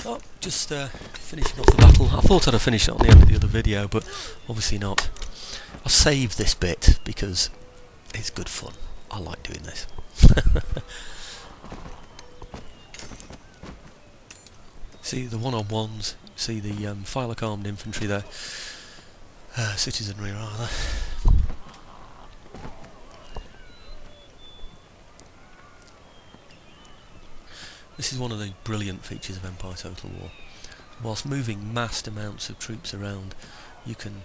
Oh, just finishing off the battle. I thought I'd have finished it on the end of the other video, but obviously not. I've saved this bit because it's good fun. I like doing this. See the one-on-ones, see the file armed infantry there, citizenry rather. This is one of the brilliant features of Empire Total War. Whilst moving massed amounts of troops around, you can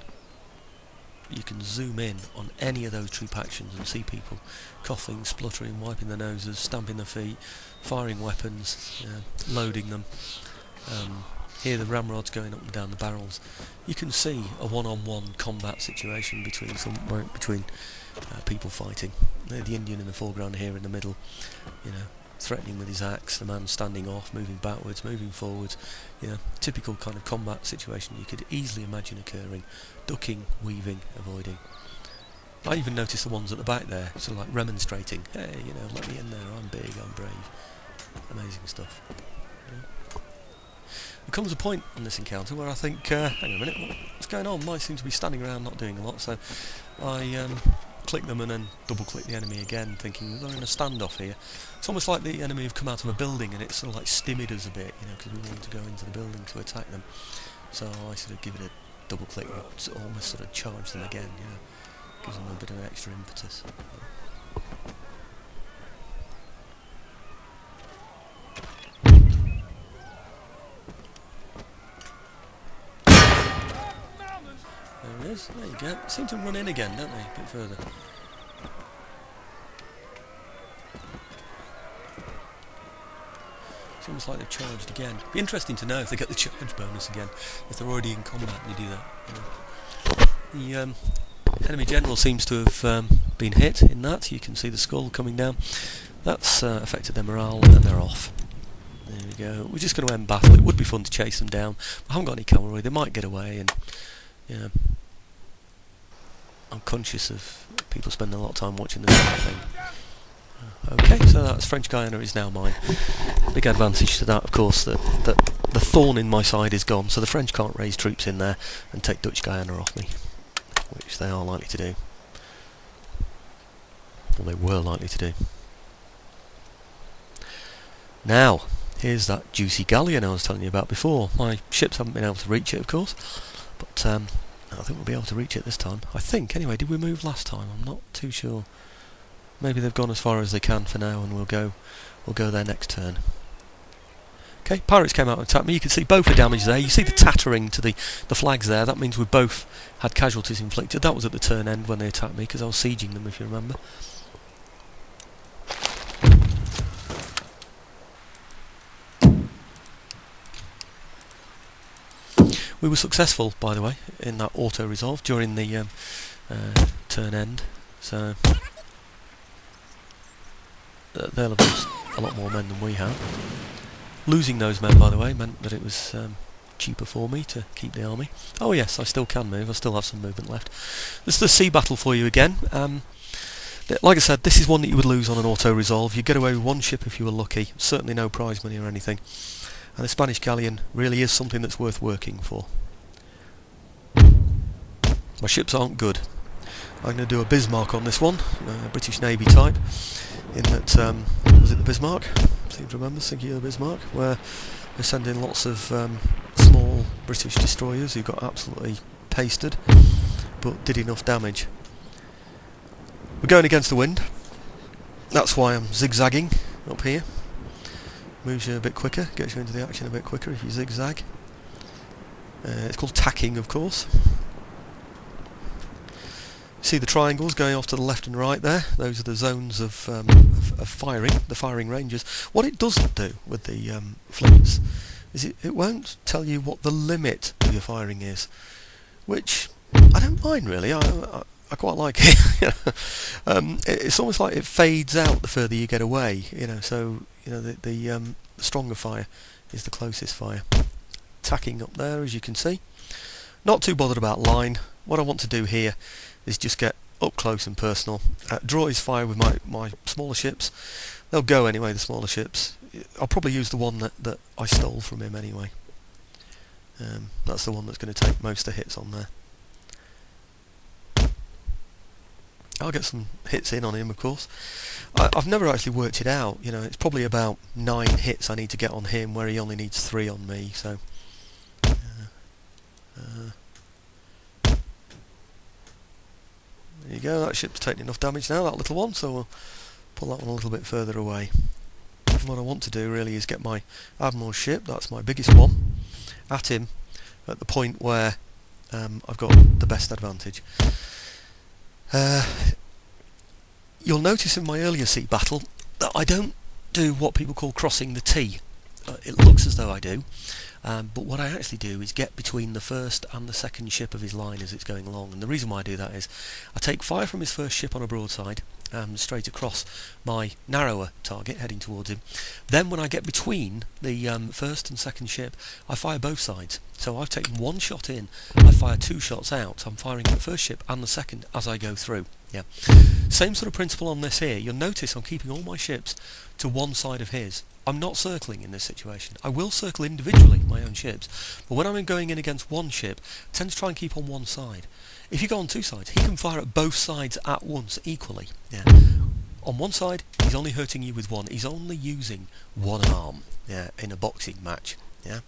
zoom in on any of those troop actions and see people coughing, spluttering, wiping their noses, stamping their feet, firing weapons, loading them. Hear the ramrods going up and down the barrels. You can see a one-on-one combat situation between people fighting. The Indian in the foreground here in the middle, threatening with his axe, the man standing off, moving backwards, moving forwards. Typical kind of combat situation you could easily imagine occurring. Ducking, weaving, avoiding. I even noticed the ones at the back there, sort of like remonstrating. Hey, let me in there, I'm big, I'm brave. Amazing stuff. There comes a point on this encounter where I think, hang on a minute, what's going on? Mine seem to be standing around not doing a lot, so I click them and then double click the enemy again, thinking they're in a standoff here. It's almost like the enemy have come out of a building and it's sort of like stimmied us a bit, because we want to go into the building to attack them. So I sort of give it a double click and almost sort of charge them again, gives them a bit of extra impetus. There it is, there you go. Seem to run in again, don't they, a bit further. It's almost like they've charged again. Be interesting to know if they get the charge bonus again, if they're already in combat and you do that. The enemy general seems to have been hit in that. You can see the skull coming down. That's affected their morale and they're off. There we go. We're just going to end battle. It would be fun to chase them down. I haven't got any cavalry. They might get away, and I'm conscious of people spending a lot of time watching this sort of thing. Okay, so that's French Guyana is now mine. Big advantage to that, of course, that the thorn in my side is gone, so the French can't raise troops in there and take Dutch Guyana off me, which they are likely to do. Or they were likely to do. Now, here's that juicy galleon I was telling you about before. My ships haven't been able to reach it, of course, but I think we'll be able to reach it this time. I think, anyway. Did we move last time? I'm not too sure. Maybe they've gone as far as they can for now, and we'll go there next turn. Okay, pirates came out and attacked me. You can see both the damage there. You see the tattering to the flags there. That means we've both had casualties inflicted. That was at the turn end when they attacked me, because I was sieging them, if you remember. We were successful, by the way, in that auto-resolve during the turn end, so they'll have lost a lot more men than we have. Losing those men, by the way, meant that it was cheaper for me to keep the army. Oh yes, I still can move, I still have some movement left. This is the sea battle for you again. Like I said, this is one that you would lose on an auto-resolve. You get away with one ship if you were lucky, certainly no prize money or anything. And the Spanish Galleon really is something that's worth working for. My ships aren't good. I'm going to do a Bismarck on this one, a British Navy type, in that, was it the Bismarck? I seem to remember thinking of the Bismarck, where they send in lots of small British destroyers who got absolutely pasted, but did enough damage. We're going against the wind. That's why I'm zigzagging up here. Moves you a bit quicker, gets you into the action a bit quicker if you zigzag. It's called tacking, of course. See the triangles going off to the left and right there? Those are the zones of firing, the firing ranges. What it doesn't do with the fleets is it won't tell you what the limit of your firing is, which I don't mind really. I quite like it. It's almost like it fades out the further you get away. So the stronger fire is the closest fire. Tacking up there, as you can see. Not too bothered about line. What I want to do here is just get up close and personal. Draw his fire with my smaller ships. They'll go anyway, the smaller ships. I'll probably use the one that I stole from him anyway. That's the one that's going to take most of the hits on there. I'll get some hits in on him, of course. I've never actually worked it out. You know, it's probably about 9 hits I need to get on him, where he only needs 3 on me. So, there you go. That ship's taking enough damage now, that little one. So we'll pull that one a little bit further away. And what I want to do really is get my Admiral's ship. That's my biggest one. At him, at the point where I've got the best advantage. You'll notice in my earlier sea battle that I don't do what people call crossing the T. It looks as though I do, but what I actually do is get between the first and the second ship of his line as it's going along. And the reason why I do that is I take fire from his first ship on a broadside, straight across my narrower target heading towards him. Then when I get between the first and second ship, I fire both sides. So I've taken 1 shot in, I fire 2 shots out. I'm firing at the first ship and the second as I go through. Yeah, same sort of principle on this here. You'll notice I'm keeping all my ships to one side of his. I'm not circling in this situation. I will circle individually my own ships, but when I'm going in against one ship, I tend to try and keep on one side. If you go on 2 sides, he can fire at both sides at once equally. Yeah. On one side, he's only hurting you with one. He's only using 1 arm. Yeah, in a boxing match. Yeah,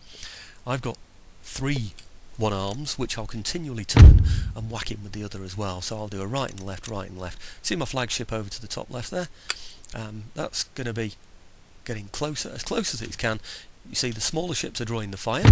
I've got 3 1 arms, which I'll continually turn and whack him with the other as well. So I'll do a right and left, right and left. See my flagship over to the top left there? That's going to be getting closer, as close as it can. You see the smaller ships are drawing the fire.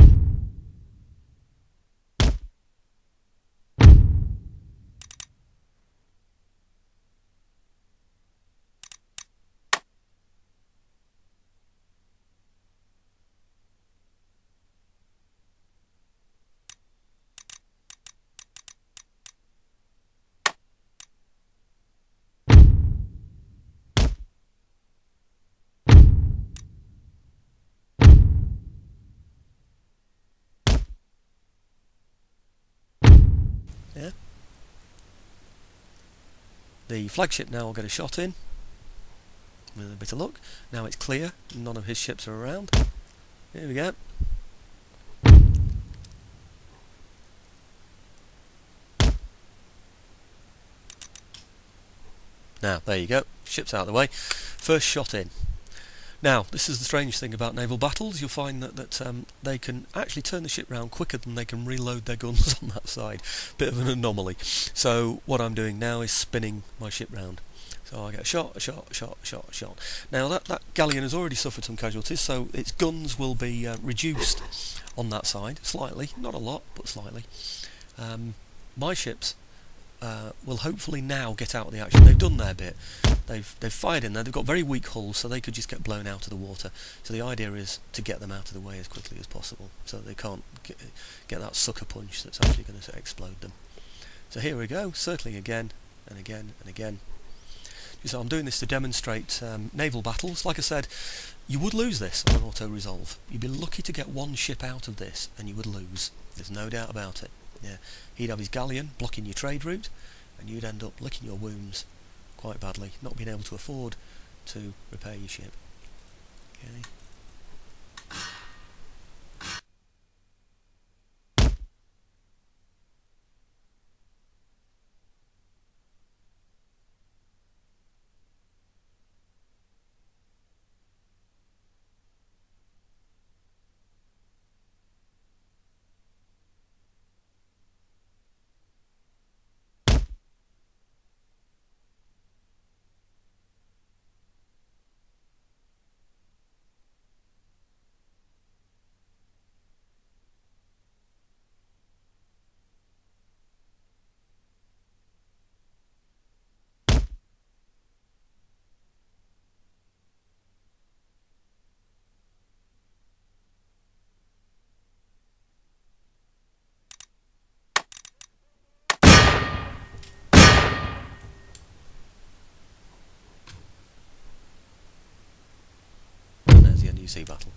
Yeah. The flagship now will get a shot in with a bit of luck. Now it's clear, none of his ships are around. Here we go. Now, there you go, ship's out of the way. First shot in. Now, this is the strange thing about naval battles. You'll find that they can actually turn the ship round quicker than they can reload their guns on that side. Bit of an anomaly. So what I'm doing now is spinning my ship round. So I get a shot, a shot, a shot, a shot, a shot. Now that Galleon has already suffered some casualties, so its guns will be reduced on that side, slightly. Not a lot, but slightly. My ships will hopefully now get out of the action. They've done their bit. They've fired in there. They've got very weak hulls, so they could just get blown out of the water. So the idea is to get them out of the way as quickly as possible, so they can't get that sucker punch that's actually going to explode them. So here we go, circling again and again and again. So I'm doing this to demonstrate naval battles. Like I said, you would lose this on an auto-resolve. You'd be lucky to get 1 ship out of this, and you would lose. There's no doubt about it. Yeah, he'd have his galleon blocking your trade route, and you'd end up licking your wounds quite badly, not being able to afford to repair your ship. Okay. And there's the end of your sea battle.